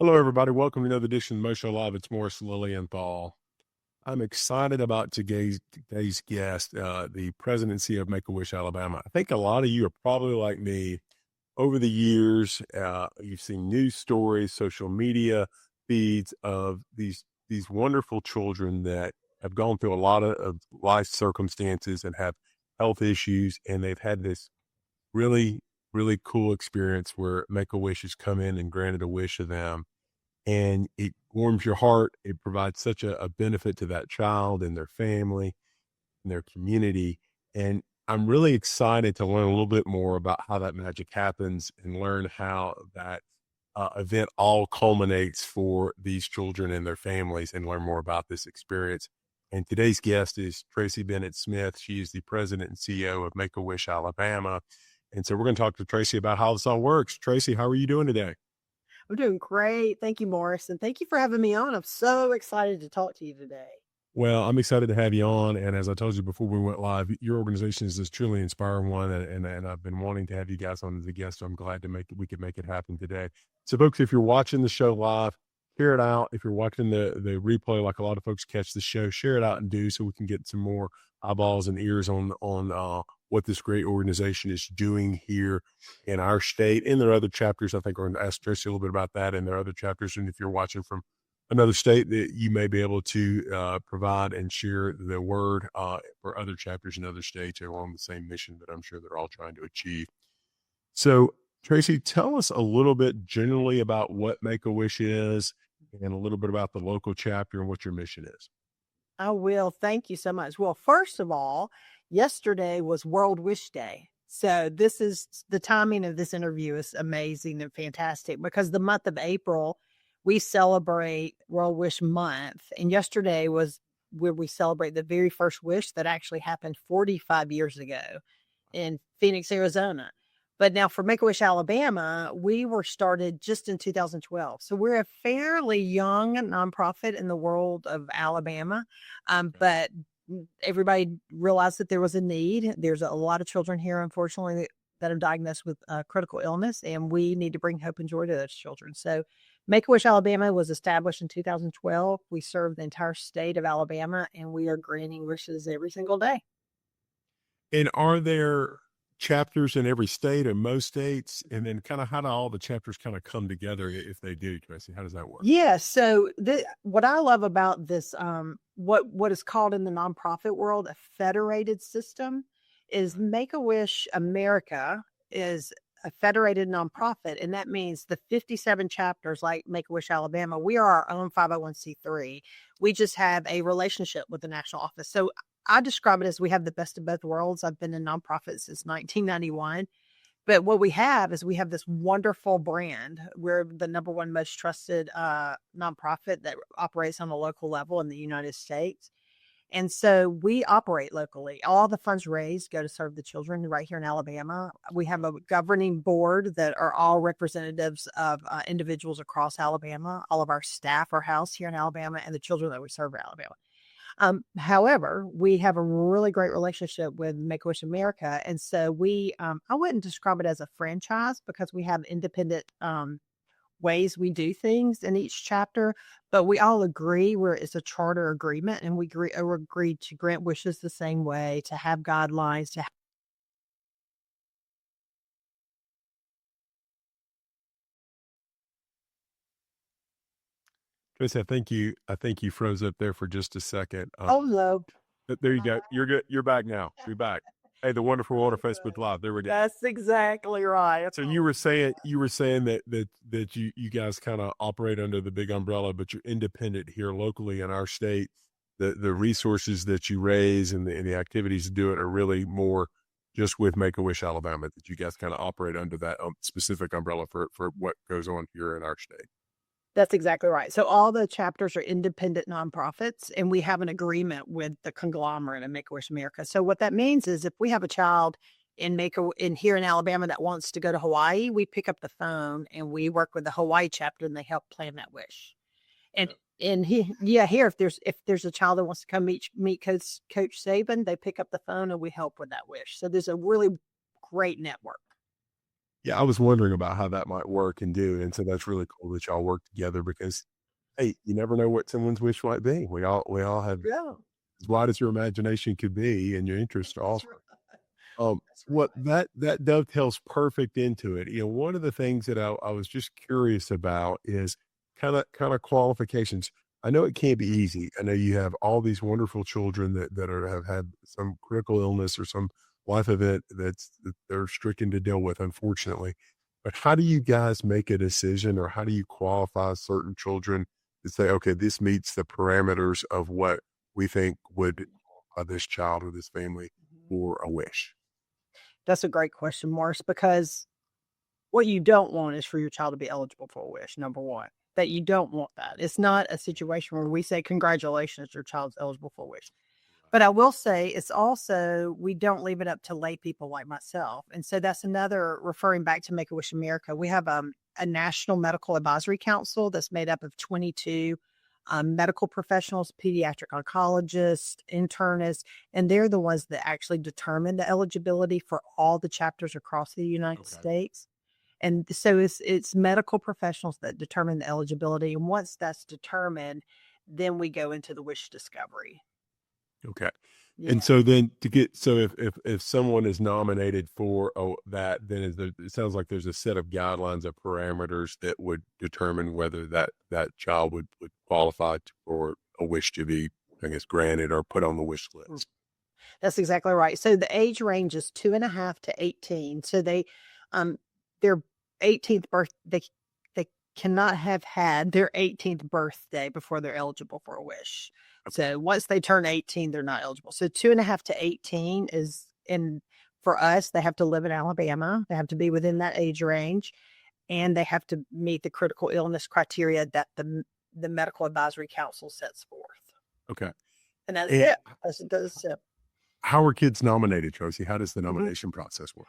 Hello, everybody. Welcome to another edition of Mo Show Live. It's Morris Lilienthal. I'm excited about today's guest, the presidency of Make-A-Wish, Alabama. I think a lot of you are probably like me. Over the years, you've seen news stories, social media feeds of these wonderful children that have gone through a lot of life circumstances and have health issues, and they've had this really, really cool experience where Make-A-Wish has come in and granted a wish to them, and it warms your heart. It provides such a benefit to that child and their family and their community. And I'm really excited to learn a little bit more about how that magic happens and learn how that event all culminates for these children and their families and learn more about this experience. And today's guest is Tracy Bennett Smith. She is the president and CEO of Make-A-Wish Alabama. And so we're going to talk to Tracy about how this all works. Tracy, how are you doing today? I'm doing great. Thank you, Morris. And thank you for having me on. I'm so excited to talk to you today. Well, I'm excited to have you on. And as I told you before we went live, your organization is this truly inspiring one. And I've been wanting to have you guys on as a guest. So I'm glad we could make it happen today. So folks, if you're watching the show live, share it out. If you're watching the replay, like a lot of folks catch the show, share it out and do so we can get some more eyeballs and ears on what this great organization is doing here in our state. And there are other chapters. I think we're going to ask Tracy a little bit about that. And there are other chapters. And if you're watching from another state, that you may be able to provide and share the word for other chapters in other states along the same mission that I'm sure they're all trying to achieve. So, Tracy, tell us a little bit generally about what Make-A-Wish is and a little bit about the local chapter and what your mission is. I will. Thank you so much. Well, first of all, yesterday was World Wish Day. So this is the timing of this interview is amazing and fantastic because the month of April, we celebrate World Wish Month. And yesterday was where we celebrate the very first wish that actually happened 45 years ago in Phoenix, Arizona. But now for Make-A-Wish Alabama, we were started just in 2012. So we're a fairly young nonprofit in the world of Alabama. But everybody realized that there was a need. There's a lot of children here, unfortunately, that are diagnosed with critical illness, and we need to bring hope and joy to those children. So Make-A-Wish Alabama was established in 2012. We serve the entire state of Alabama, and we are granting wishes every single day. And are there chapters in every state or most states? And then kind of how do all the chapters kind of come together if they do, Tracy? How does that work? Yeah, so what I love about this, what is called in the nonprofit world a federated system, is Make-A-Wish America is a federated nonprofit, and that means the 57 chapters like Make-A-Wish Alabama, we are our own 501c3. We just have a relationship with the national office. So I describe it as we have the best of both worlds. I've been in nonprofit since 1991. But what we have is we have this wonderful brand. We're the number one most trusted nonprofit that operates on a local level in the United States. And so we operate locally. All the funds raised go to serve the children right here in Alabama. We have a governing board that are all representatives of individuals across Alabama. All of our staff are housed here in Alabama, and the children that we serve are Alabama. However, we have a really great relationship with Make-A-Wish America. And so I wouldn't describe it as a franchise because we have independent ways we do things in each chapter, but we all agree where it's a charter agreement and we agree to grant wishes the same way, to have guidelines, to Tracy, I think you froze up there for just a second. oh no. There you go. You're good. You're back now. You're back. Hey, the wonderful Water Oh, Facebook good. Live. There we go. That's exactly right. So you were saying that you guys kind of operate under the big umbrella, but you're independent here locally in our state. The resources that you raise and the activities to do it are really more just with Make-A-Wish Alabama, that you guys kind of operate under that specific umbrella for what goes on here in our state. That's exactly right. So all the chapters are independent nonprofits, and we have an agreement with the conglomerate of Make-A-Wish America. So what that means is if we have a child in here in Alabama that wants to go to Hawaii, we pick up the phone and we work with the Hawaii chapter and they help plan that wish. And here if there's a child that wants to come meet Coach Saban, they pick up the phone and we help with that wish. So there's a really great network. Yeah, I was wondering about how that might work and do, and so that's really cool that y'all work together because, hey, you never know what someone's wish might be. We all have Yeah, as wide as your imagination could be and your interests to that's offer. right. That's What right. that dovetails perfect into it. One of the things that I was just curious about is kind of qualifications. I know it can't be easy. I know you have all these wonderful children that have had some critical illness or some life event that they're stricken to deal with, unfortunately. But how do you guys make a decision, or how do you qualify certain children to say, okay, this meets the parameters of what we think would this child or this family Mhm. for a wish? That's a great question, Morris, because what you don't want is for your child to be eligible for a wish, number one. That you don't want that. It's not a situation where we say, congratulations, your child's eligible for a wish. But I will say it's also, we don't leave it up to lay people like myself. And so that's another, referring back to Make a Wish America. We have a national medical advisory council that's made up of 22 medical professionals, pediatric oncologists, internists, and they're the ones that actually determine the eligibility for all the chapters across the United Okay. States. And so it's medical professionals that determine the eligibility. And once that's determined, then we go into the wish discovery. Okay. Yeah. And so then to get so if someone is nominated for that, then it sounds like there's a set of guidelines of parameters that would determine whether that child would qualify for a wish to be, I guess, granted or put on the wish Mm. list. That's exactly right. So the age range is 2.5 to 18. So um, their 18th birth, they cannot have had their 18th birthday before they're eligible for a wish. Okay. So once they turn 18, they're not eligible. So 2.5 to 18 is in, for us, they have to live in Alabama. They have to be within that age range, and they have to meet the critical illness criteria that the medical advisory council sets forth. Okay. And that's And it. That's it. how are kids nominated, Tracy? How does the Mhm. nomination process work?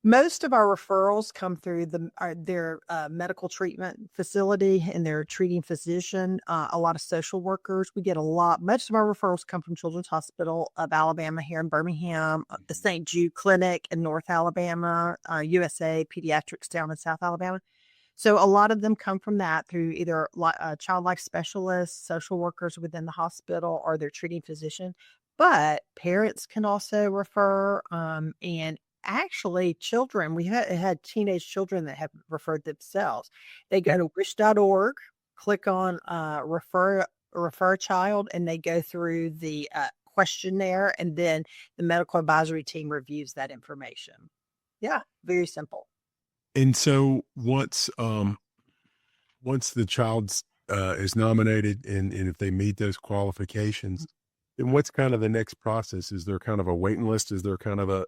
Most of our referrals come through their medical treatment facility and their treating physician. A lot of social workers. We get a lot. Most of our referrals come from Children's Hospital of Alabama here in Birmingham, the Mhm. St. Jude Clinic in North Alabama, USA Pediatrics down in South Alabama. So a lot of them come from that through either child life specialists, social workers within the hospital, or their treating physician. But parents can also refer, and actually children. We had teenage children that have referred themselves. They go to wish.org, click on refer a child, and they go through the questionnaire, and then the medical advisory team reviews that information. Yeah, very simple. And so once the child is nominated and if they meet those qualifications, then what's kind of the next process? Is there kind of a waiting list? Is there kind of a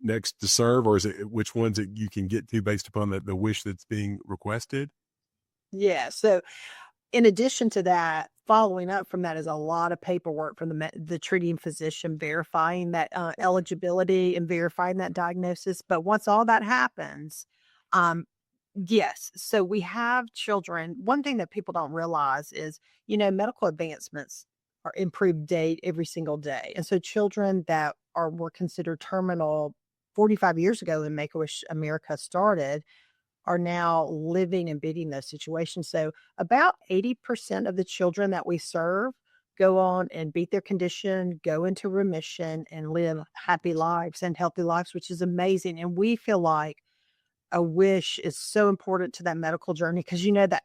next to serve, or is it which ones that you can get to based upon the wish that's being requested? Yeah. So in addition to that, following up from that is a lot of paperwork from the treating physician verifying that eligibility and verifying that diagnosis. But once all that happens, um, yes. So we have children. One thing that people don't realize is, medical advancements are improved day every single day. And so children that were considered terminal 45 years ago when Make a Wish America started are now living and beating those situations. So about 80% of the children that we serve go on and beat their condition, go into remission, and live happy lives and healthy lives, which is amazing. And we feel like a wish is so important to that medical journey because that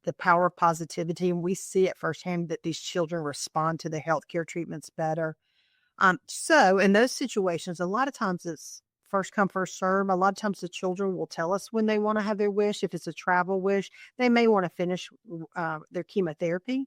the power of positivity, and we see it firsthand that these children respond to the healthcare treatments better. So in those situations, a lot of times it's first come, first serve. A lot of times the children will tell us when they want to have their wish. If it's a travel wish, they may want to finish their chemotherapy.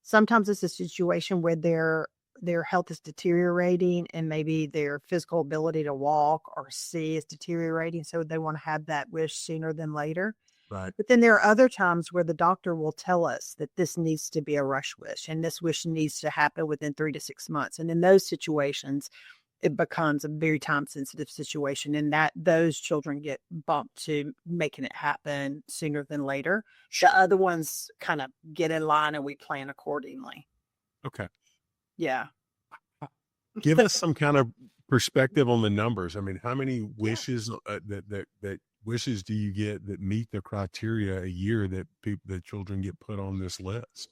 Sometimes it's a situation where their health is deteriorating and maybe their physical ability to walk or see is deteriorating. So they want to have that wish sooner than later. Right. But then there are other times where the doctor will tell us that this needs to be a rush wish and this wish needs to happen within 3 to 6 months. And in those situations, it becomes a very time sensitive situation, and that those children get bumped to making it happen sooner than later. The other ones kind of get in line and we plan accordingly. Okay. Yeah. Give us some kind of perspective on the numbers. I mean, how many Yeah. wishes that wishes do you get that meet the criteria a year that that children get put on this list?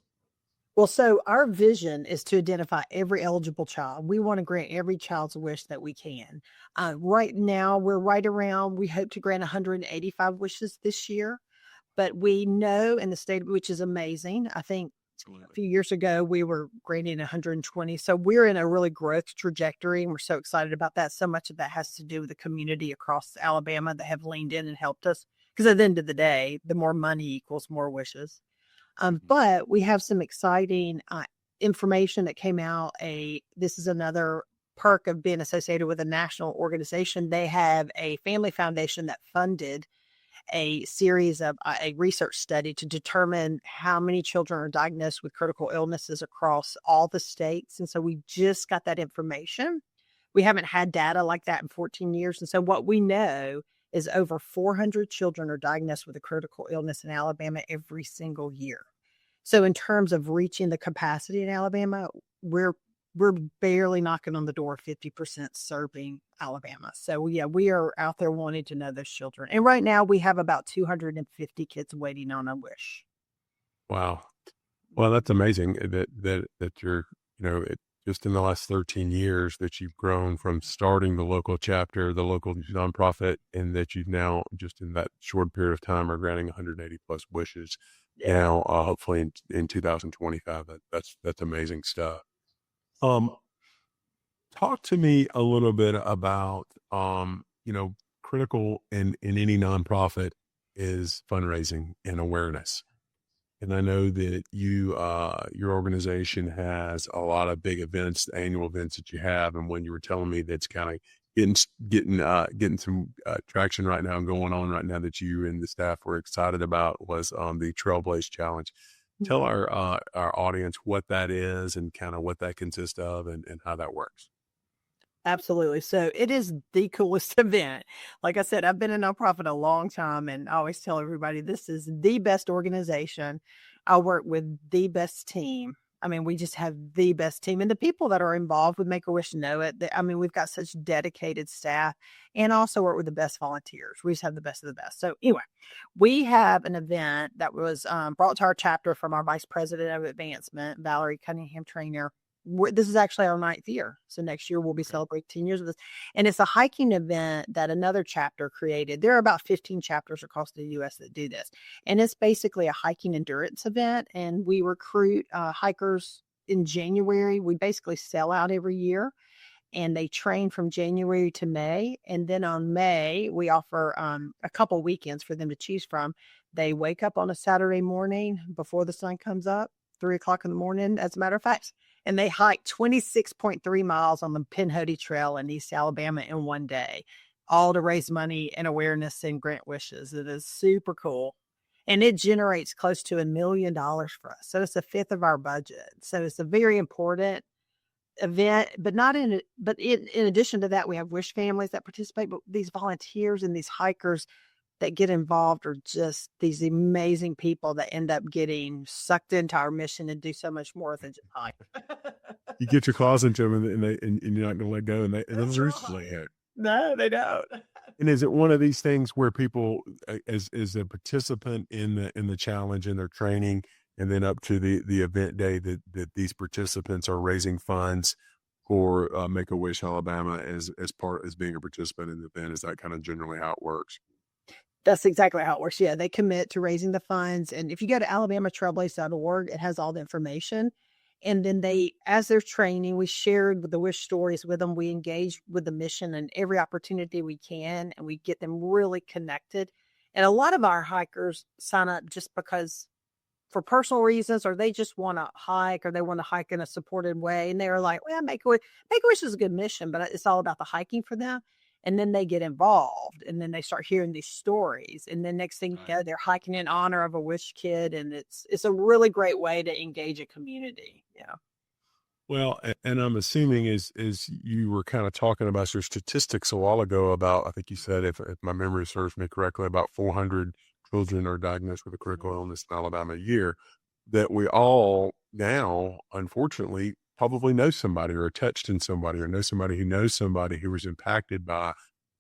Well, so our vision is to identify every eligible child. We want to grant every child's wish that we can. Right now, we're right around, we hope to grant 185 wishes this year, but we know in the state, which is amazing. I think a Absolutely. few years ago, we were granting 120. So we're in a really growth trajectory, and we're so excited about that. So much of that has to do with the community across Alabama that have leaned in and helped us. Because at the end of the day, the more money equals more wishes. Mhm. But we have some exciting information that came out. This is another perk of being associated with a national organization. They have a family foundation that funded a series of a research study to determine how many children are diagnosed with critical illnesses across all the states. And so we just got that information. We haven't had data like that in 14 years. And so what we know is over 400 children are diagnosed with a critical illness in Alabama every single year. So in terms of reaching the capacity in Alabama, we're we're barely knocking on the door of 50% serving Alabama. So yeah, we are out there wanting to know those children. And right now we have about 250 kids waiting on a wish. Wow. Well, that's amazing that you're, just in the last 13 years that you've grown from starting the local chapter, the local nonprofit, and that you've now just in that short period of time are granting 180 plus wishes Yeah. now, hopefully in 2025. That's amazing stuff. Um, Talk to me a little bit about, critical in any nonprofit is fundraising and awareness. And I know that your organization has a lot of big events, annual events that you have. And when you were telling me that's kind of getting some traction right now and going on right now that you and the staff were excited about was the Trailblaze Challenge. Tell our audience what that is and kind of what that consists of and how that works. Absolutely. So it is the coolest event. Like I said, I've been a nonprofit a long time, and I always tell everybody this is the best organization. I work with the best team. I mean, we just have the best team, and the people that are involved with Make a Wish know it. I mean, we've got such dedicated staff, and also work with the best volunteers. We just have the best of the best. So anyway, we have an event that was brought to our chapter from our Vice President of Advancement, Valerie Cunningham Trainer. This is actually our 9th year. So next year we'll be Okay. celebrating 10 years of this. And it's a hiking event that another chapter created. There are about 15 chapters across the US that do this. And it's basically a hiking endurance event. And we recruit hikers in January. We basically sell out every year, and they train from January to May. And then on May, we offer a couple weekends for them to choose from. They wake up on a Saturday morning before the sun comes up, 3 o'clock in the morning, as a matter of fact, and they hike 26.3 miles on the Pinhoti Trail in East Alabama in one day, all to raise money and awareness and grant wishes. It is super cool. And it generates close to $1 million for us. So it's a fifth of our budget. So it's a very important event, but not in it. But in addition to that, we have wish families that participate, but these volunteers and these hikers that get involved are just these amazing people that end up getting sucked into our mission and do so much more than just hike. You get your claws into them and you're not going to let go. And then That's the roosters lay right. eggs. No, they don't. And is it one of these things where people, as a participant in the challenge and their training, and then up to the event day that these participants are raising funds for Make a Wish Alabama as being a participant in the event? Is that kind of generally how it works? That's exactly how it works. Yeah, they commit to raising the funds. And if you go to alabamatrailblaze.org, it has all the information. And then as they're training, we shared with the wish stories with them. We engage with the mission and every opportunity we can, and we get them really connected. And a lot of our hikers sign up just because for personal reasons, or they just want to hike, or they want to hike in a supported way. And they're like, well, Make a Wish is a good mission, but it's all about the hiking for them. And then they get involved, and then they start hearing these stories. And then next thing you Right. know, they're hiking in honor of a wish kid. And it's a really great way to engage a community. Yeah. Well, and I'm assuming as you were kind of talking about your statistics a while ago about, I think you said, if my memory serves me correctly, about 400 children are diagnosed with a critical illness in Alabama a year, that we all now, unfortunately, probably know somebody or are touched in somebody or know somebody who knows somebody who was impacted by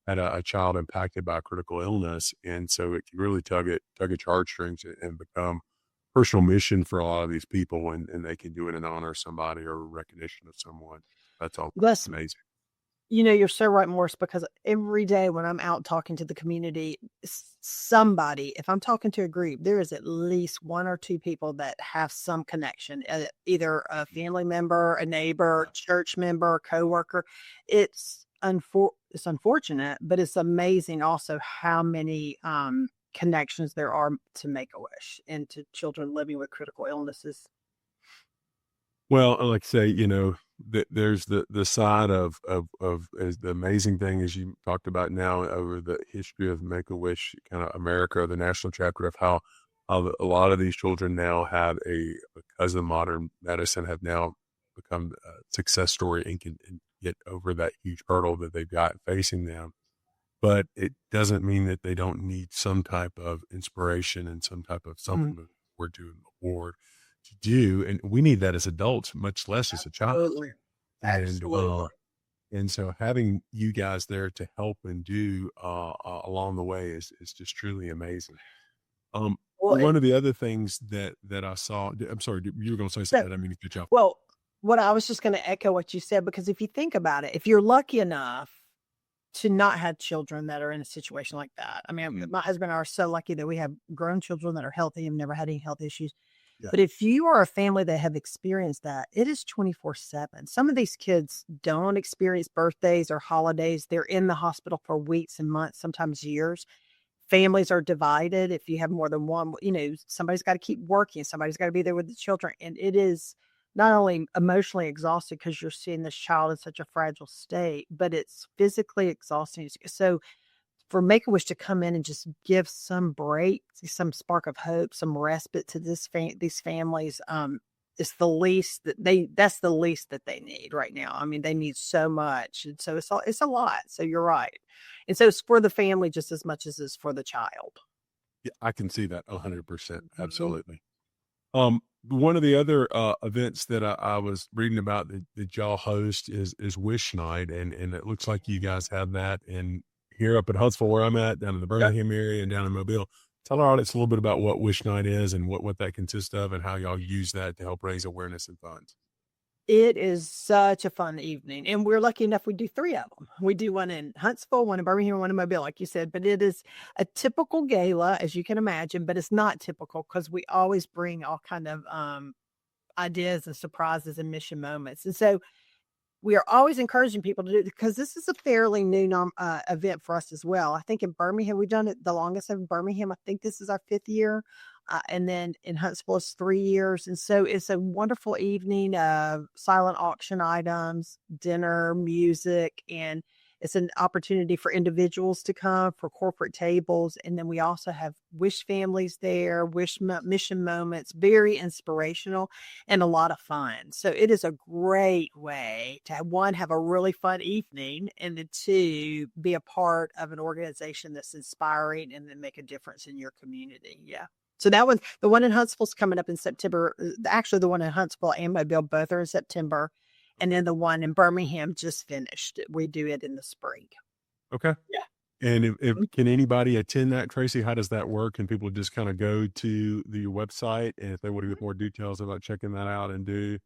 had a child impacted by a critical illness. And so it can really tug at your heartstrings and become personal mission for a lot of these people. And they can do it in honor of somebody or recognition of someone. That's all Bless amazing. You're so right, Morris, because every day when I'm out talking to the community, somebody, if I'm talking to a group, there is at least one or two people that have some connection, either a family member, a neighbor, church member, coworker. It's unfortunate, but it's amazing also how many connections there are to Make-A-Wish and to children living with critical illnesses. Well, like I say, there's the side of as the amazing thing as you talked about now over the history of Make a Wish, kind of America, the national chapter of how a lot of these children now have because of modern medicine have now become a success story and can get over that huge hurdle that they've got facing them. But it doesn't mean that they don't need some type of inspiration and some type of Mm, something we're doing award to do. And we need that as adults, much less as a child. absolutely. And, Absolutely. and so having you guys there to help and do, along the way is just truly amazing. Well, One of the other things that I saw, I'm sorry, you were going to say so something. I didn't mean to cut you off. Well, what I was just gonna echo what you said, because if you think about it, if you're lucky enough to not have children that are in a situation like that. I mean, Mm, my husband and I are so lucky that we have grown children that are healthy and never had any health issues. yeah. But if you are a family that have experienced that, it is 24/7. Some of these kids don't experience birthdays or holidays. They're in the hospital for weeks and months, sometimes years. Families are divided. If you have more than one, somebody's got to keep working, somebody's got to be there with the children. And it is not only emotionally exhausted because you're seeing this child in such a fragile state, but it's physically exhausting. So for Make-A-Wish to come in and just give some break, some spark of hope, some respite to these families, it's that's the least that they need right now. I mean, they need so much. And so it's a lot. So you're right. And so it's for the family just as much as it's for the child. Yeah, I can see that 100%. Mhm. Absolutely. One of the other events that I was reading about that y'all host is Wish Night, and it looks like you guys have that in here up in Huntsville, where I'm at, down in the Birmingham area, and down in Mobile. Tell our audience a little bit about what Wish Night is and what that consists of, and how y'all use that to help raise awareness and funds. It is such a fun evening, and we're lucky enough we do 3 of them. We do one in Huntsville, one in Birmingham, one in Mobile, like you said, but it is a typical gala, as you can imagine, but it's not typical because we always bring all kind of, ideas and surprises and mission moments, and so we are always encouraging people to do it because this is a fairly new event for us as well. I think in Birmingham, we've done it the longest in Birmingham. I think this is our 5th year. And then in Huntsville, it's 3 years. And so it's a wonderful evening of silent auction items, dinner, music, and it's an opportunity for individuals to come for corporate tables. And then we also have wish families there, mission moments, very inspirational and a lot of fun. So it is a great way to have a really fun evening, and then two, be a part of an organization that's inspiring and then make a difference in your community. Yeah. So the one in Huntsville's coming up in September. Actually, the one in Huntsville and Mobile both are in September. And then the one in Birmingham just finished. We do it in the spring. Okay. Yeah. And if can anybody attend that, Tracy? How does that work? Can people just kind of go to the website, and if they want to get more details about checking that out you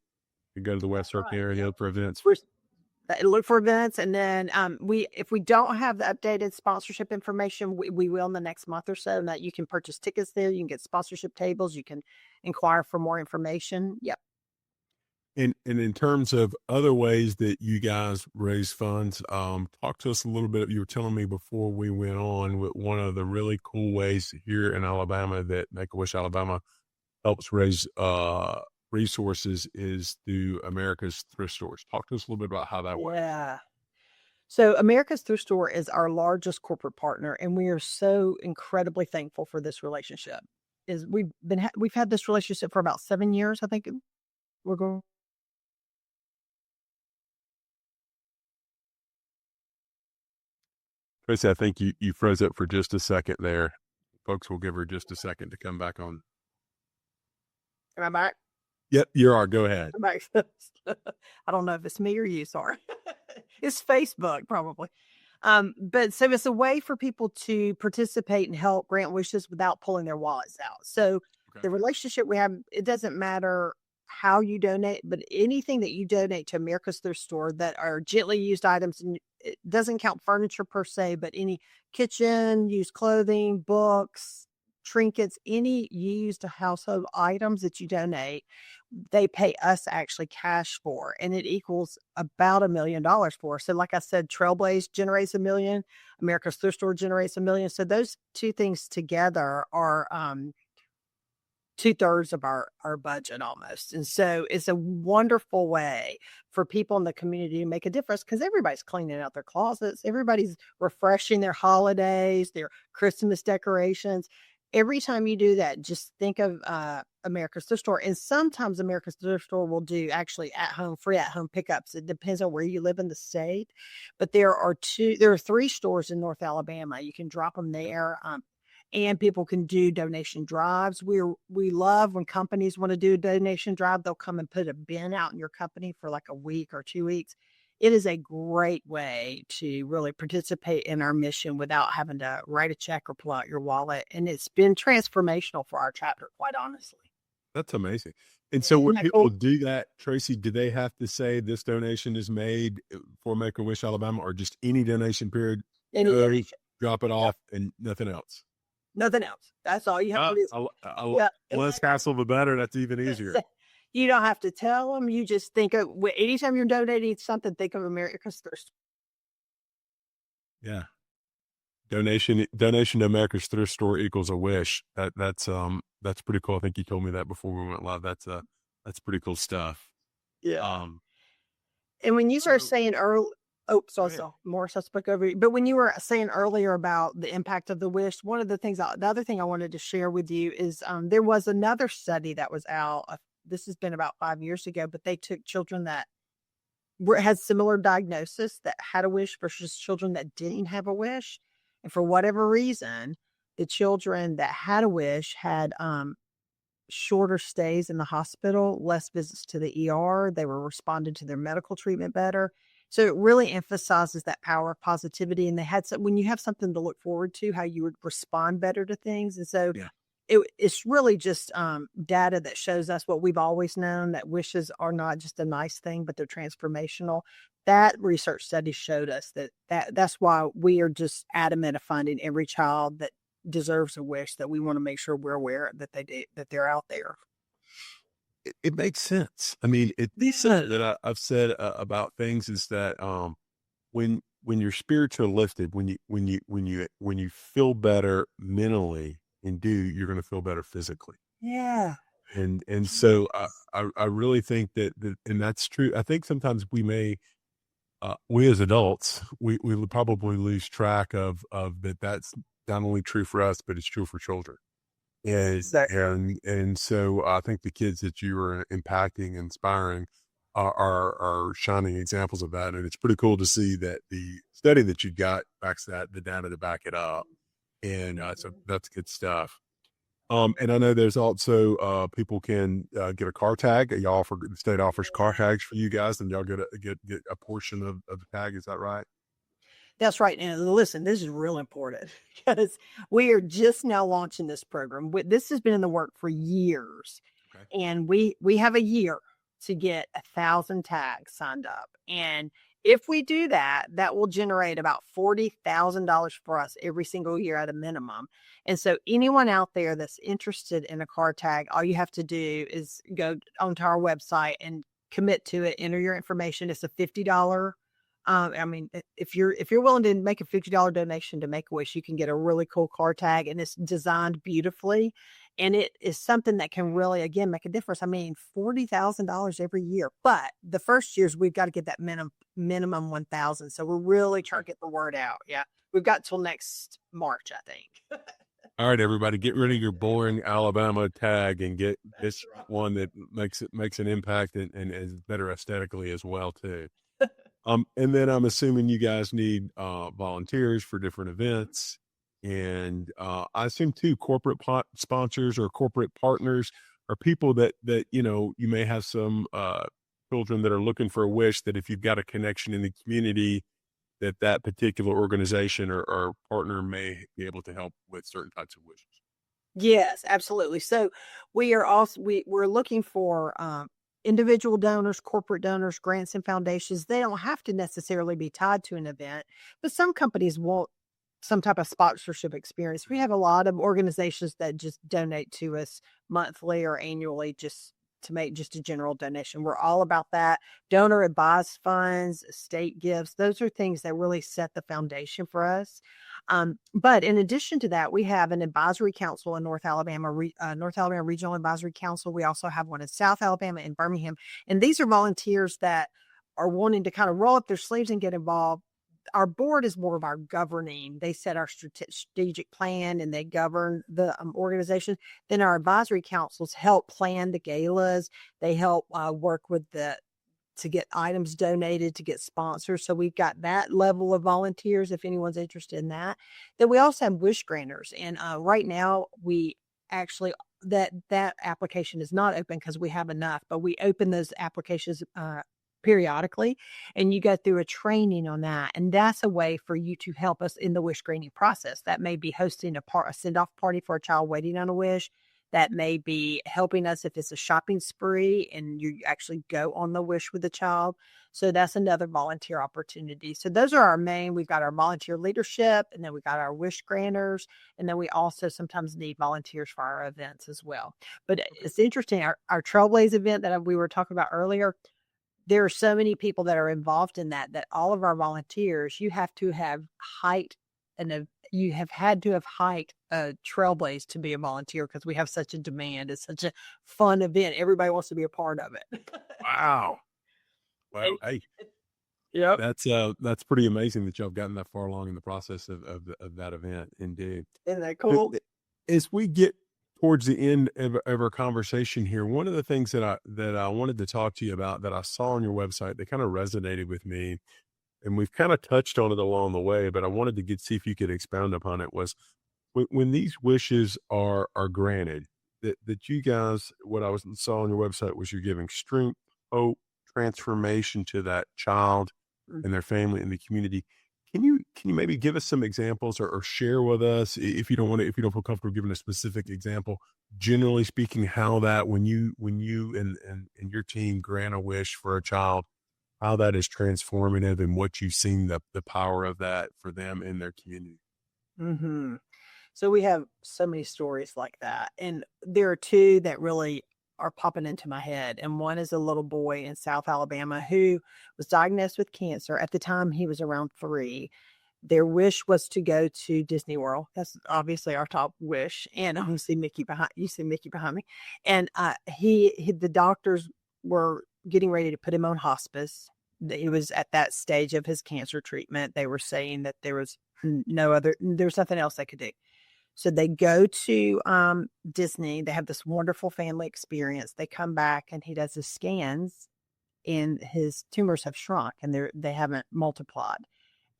go to the West That's Circle right. area, Yep. look for events. Look for events, and then we if we don't have the updated sponsorship information, we will in the next month or so, and that you can purchase tickets there, you can get sponsorship tables, you can inquire for more information. Yep. And in terms of other ways that you guys raise funds, talk to us a little bit. You were telling me before we went on with one of the really cool ways here in Alabama that Make a Wish Alabama helps raise resources is through America's thrift stores. Talk to us a little bit about how that works. Yeah. So America's Thrift Store is our largest corporate partner, and we are so incredibly thankful for this relationship. Is we've had this relationship for about 7 years, I think. We're going. Tracy, I think you froze up for just a second there. Folks will give her just a second to come back on. Am I back? Yep, you are. Go ahead. I'm back. I don't know if it's me or you. Sorry, it's Facebook probably. But so it's a way for people to participate and help grant wishes without pulling their wallets out. So Okay. the relationship we have, it doesn't matter how you donate, but anything that you donate to America's Thrift Store that are gently used items, and it doesn't count furniture per se, but any kitchen, used clothing, books, trinkets, any used household items that you donate, they pay us actually cash for, and it equals about $1 million for us. So, like I said, Trailblaze generates 1 million, America's Thrift Store generates 1 million. So those two things together are 2/3 of our budget almost. And so it's a wonderful way for people in the community to make a difference because everybody's cleaning out their closets. Everybody's refreshing their holidays, their Christmas decorations. Every time you do that, just think of America's Thrift Store. And sometimes America's Thrift Store will do actually free at home pickups. It depends on where you live in the state. But there are 3 stores in North Alabama. You can drop them there. And people can do donation drives. We love when companies want to do a donation drive. They'll come and put a bin out in your company for like a week or 2 weeks. It is a great way to really participate in our mission without having to write a check or pull out your wallet. And it's been transformational for our chapter, quite honestly. That's amazing. And so when Isn't that people cool? do that, Tracy, do they have to say this donation is made for Make-A-Wish Alabama or just any donation period? Any Go, donation. drop it Yep. off and nothing else. Nothing else. That's all you have to do. Yeah. Less hassle, the better. That's even easier. You don't have to tell them. You just think of anytime you're donating something, think of America's Thrift. Yeah. Donation to America's Thrift Store equals a wish. That's pretty cool. I think you told me that before we went live. That's pretty cool stuff. Yeah. Um, And when you start so saying early, oh, go so ahead. Morris, I spoke over you. But when you were saying earlier about the impact of the wish, one of the things, the other thing I wanted to share with you is there was another study that was out. This has been about 5 years ago, but they took children that had similar diagnosis that had a wish versus children that didn't have a wish. And for whatever reason, the children that had a wish had shorter stays in the hospital, less visits to the ER. They were responding to their medical treatment better. So it really emphasizes that power of positivity. And they had when you have something to look forward to, how you would respond better to things. And so Yeah. it's really just data that shows us what we've always known, that wishes are not just a nice thing, but they're transformational. That research study showed us that's why we are just adamant of finding every child that deserves a wish, that we want to make sure we're aware that that they're out there. It makes sense. I mean, the sense that I've said about things is that when your spirits are lifted, when you feel better mentally and you're going to feel better physically. Yeah. And so I really think that and that's true. I think sometimes we as adults, we would probably lose track of that. That's not only true for us, but it's true for children. And Exactly. and so I think the kids that you are impacting, inspiring are shining examples of that. And it's pretty cool to see that the study that you got backs that, the data to back it up. And so that's good stuff. And I know there's also people can get a car tag. Y'all offer, the state offers car tags for you guys, and y'all get a portion of the tag. Is that right? That's right. And listen, this is real important because we are just now launching this program. This has been in the work for years, Okay. and we have a year to get 1,000 tags signed up. And if we do that, that will generate about $40,000 for us every single year at a minimum. And so, anyone out there that's interested in a car tag, all you have to do is go onto our website and commit to it. Enter your information. It's a $50. I mean, if you're willing to make a $50 donation to Make-A-Wish, you can get a really cool car tag, and it's designed beautifully, and it is something that can really, again, make a difference. I mean, $40,000 every year, but the first years we've got to get that minimum 1,000. So we're really trying to get the word out. Yeah, we've got till next March, I think. All right, everybody, get rid of your boring Alabama tag and get this right. one that makes an impact and is better aesthetically as well too. And then I'm assuming you guys need volunteers for different events, and I assume too corporate sponsors or corporate partners or people that you may have some children that are looking for a wish, that if you've got a connection in the community that particular organization or partner may be able to help with certain types of wishes. Yes, absolutely. So we're looking for individual donors, corporate donors, grants and foundations. They don't have to necessarily be tied to an event, but some companies want some type of sponsorship experience. We have a lot of organizations that just donate to us monthly or annually just to make just a general donation. We're all about that. Donor advised funds, estate gifts, those are things that really set the foundation for us. But in addition to that, we have an advisory council in North Alabama, North Alabama Regional Advisory Council. We also have one in South Alabama in Birmingham. And these are volunteers that are wanting to kind of roll up their sleeves and get involved. Our board is more of our governing. They set our strategic plan and they govern the organization. Then our advisory councils help plan the galas. They help work with to get items donated, to get sponsors. So we've got that level of volunteers if anyone's interested in that. Then we also have wish granters. And right now we actually that application is not open because we have enough, but we open those applications periodically, and you go through a training on that, and that's a way for you to help us in the wish granting process. That may be hosting a send-off party for a child waiting on a wish. That may be helping us if it's a shopping spree and you actually go on the wish with the child. So that's another volunteer opportunity. So those are our main. We've got our volunteer leadership, and then we've got our wish granters, and then we also sometimes need volunteers for our events as well. But it's interesting, our Trailblaze event that we were talking about earlier, there are so many people that are involved in that all of our volunteers, you have to have you have had to have hiked a Trailblaze to be a volunteer because we have such a demand. It's such a fun event. Everybody wants to be a part of it. Wow. Well, And- hey, Yep. that's pretty amazing that y'all have gotten that far along in the process of that event. Indeed. Isn't that cool? As we get towards the end of our conversation here, one of the things that I wanted to talk to you about that I saw on your website that kind of resonated with me, and we've kind of touched on it along the way, but I wanted to see if you could expound upon it, was when these wishes are granted, that you guys, what I saw on your website was you're giving strength, hope, transformation to that child and their family and the community. Can you maybe give us some examples or share with us, if you don't feel comfortable giving a specific example, generally speaking, how that when you and your team grant a wish for a child, how that is transformative and what you've seen the power of that for them and their community. Mm-hmm. So we have so many stories like that. And there are two that really are popping into my head. And one is a little boy in South Alabama who was diagnosed with cancer. At the time, he was around 3. Their wish was to go to Disney World. That's obviously our top wish. And I see Mickey behind you. See Mickey behind me. And the doctors were getting ready to put him on hospice. He was at that stage of his cancer treatment. They were saying that there was nothing else they could do. So they go to Disney. They have this wonderful family experience. They come back and he does his scans, and his tumors have shrunk and they haven't multiplied.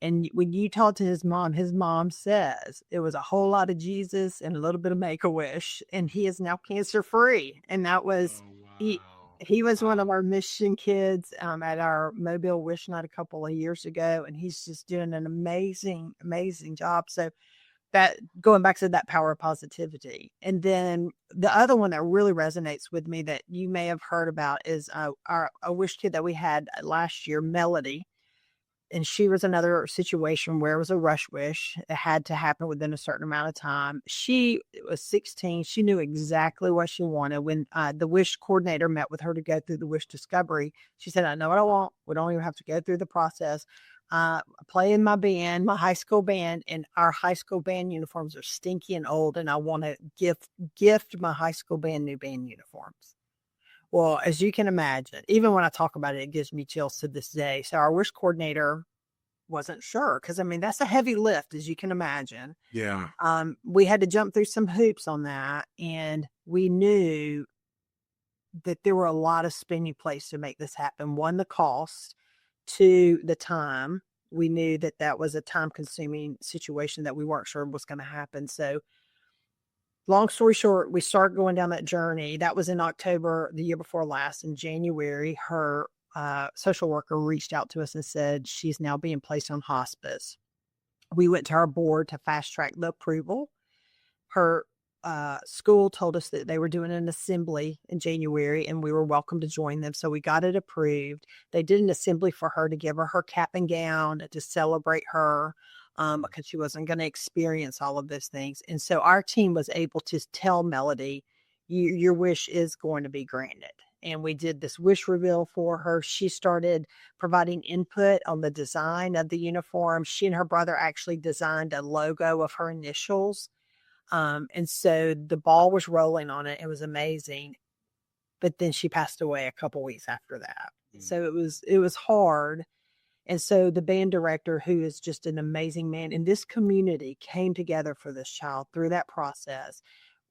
And when you talk to his mom says it was a whole lot of Jesus and a little bit of Make-A-Wish, and he is now cancer free. And that was he was one of our mission kids at our Mobile Wish Night a couple of years ago, and he's just doing an amazing, amazing job. So that going back to that power of positivity. And then the other one that really resonates with me that you may have heard about is a wish kid that we had last year, Melody. And she was another situation where it was a rush wish. It had to happen within a certain amount of time. She was 16. She knew exactly what she wanted. When the wish coordinator met with her to go through the wish discovery, she said, I know what I want. We don't even have to go through the process. Play in my band, my high school band, and our high school band uniforms are stinky and old, and I want to gift my high school band new band uniforms. Well, as you can imagine, even when I talk about it, it gives me chills to this day. So our wish coordinator wasn't sure because I mean that's a heavy lift, as you can imagine. Yeah. We had to jump through some hoops on that, and we knew that there were a lot of spending place to make this happen. One, the cost; two, the time. We knew that was a time-consuming situation that we weren't sure was going to happen. So long story short, we started going down that journey. That was in October the year before last. In January, her social worker reached out to us and said she's now being placed on hospice. We went to our board to fast track the approval. Her school told us that they were doing an assembly in January and we were welcome to join them. So we got it approved. They did an assembly for her to give her cap and gown to celebrate her because she wasn't going to experience all of those things. And so our team was able to tell Melody, your wish is going to be granted. And we did this wish reveal for her. She started providing input on the design of the uniform. She and her brother actually designed a logo of her initials. And so the ball was rolling on it. It was amazing. But then she passed away a couple weeks after that. So it was hard. And so the band director, who is just an amazing man in this community, came together for this child through that process.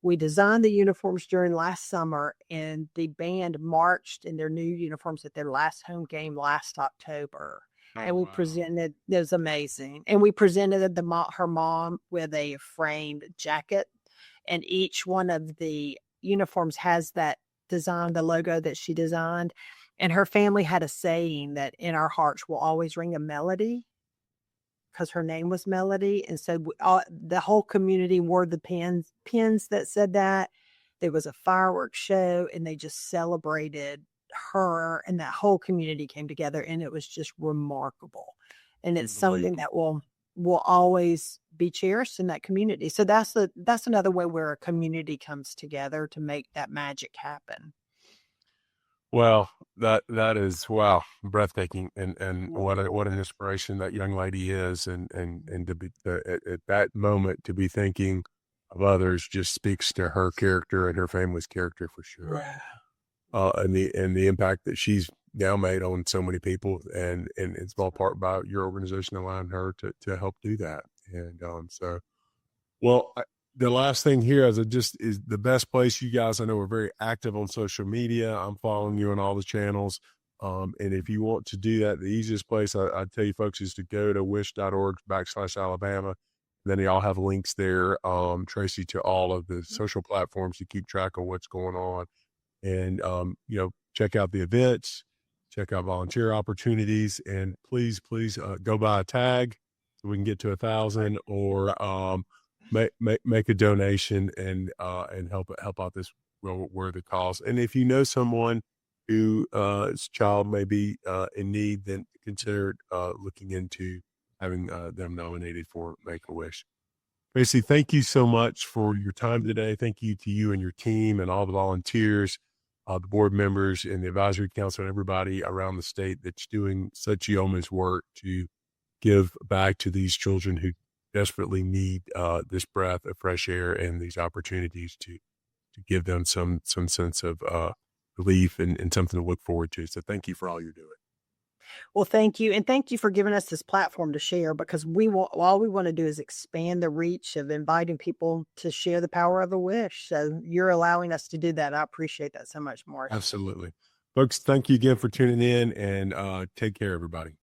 We designed the uniforms during last summer, and the band marched in their new uniforms at their last home game last October. And we presented, it was amazing. And we presented her mom with a framed jacket, and each one of the uniforms has that design, the logo that she designed. And her family had a saying that in our hearts will always ring a melody, because her name was Melody. And so the whole community wore the pins that said that. There was a fireworks show, and they just celebrated her, and that whole community came together, and it was just remarkable. And it's something that will always be cherished in that community. So that's another way where a community comes together to make that magic happen. Well, that is, wow, breathtaking, and what an inspiration that young lady is, and to be at that moment to be thinking of others just speaks to her character and her family's character for sure. And the impact that she's now made on so many people, and in small part by your organization allowing her to help do that. And so, well, the last thing here is the best place. You guys, I know, are very active on social media. I'm following you on all the channels. And if you want to do that, the easiest place I'd tell you folks is to go to wish.org/Alabama. Then y'all have links there, Tracy, to all of the social platforms to keep track of what's going on. And, check out the events, check out volunteer opportunities, and please, go buy a tag so we can get to 1,000, or, make a donation and help out this worthy cause. And if you know someone whose child may be in need, then consider looking into having them nominated for Make-A-Wish. Tracy, thank you so much for your time today. Thank you to you and your team and all the volunteers, the board members and the advisory council, and everybody around the state that's doing such yeoman's work to give back to these children who desperately need this breath of fresh air and these opportunities to give them some sense of relief and something to look forward to. So thank you for all you're doing. Well, thank you. And thank you for giving us this platform to share, because all we want to do is expand the reach of inviting people to share the power of a wish. So you're allowing us to do that. I appreciate that so much, Morris. Absolutely. Folks, thank you again for tuning in, and take care, everybody.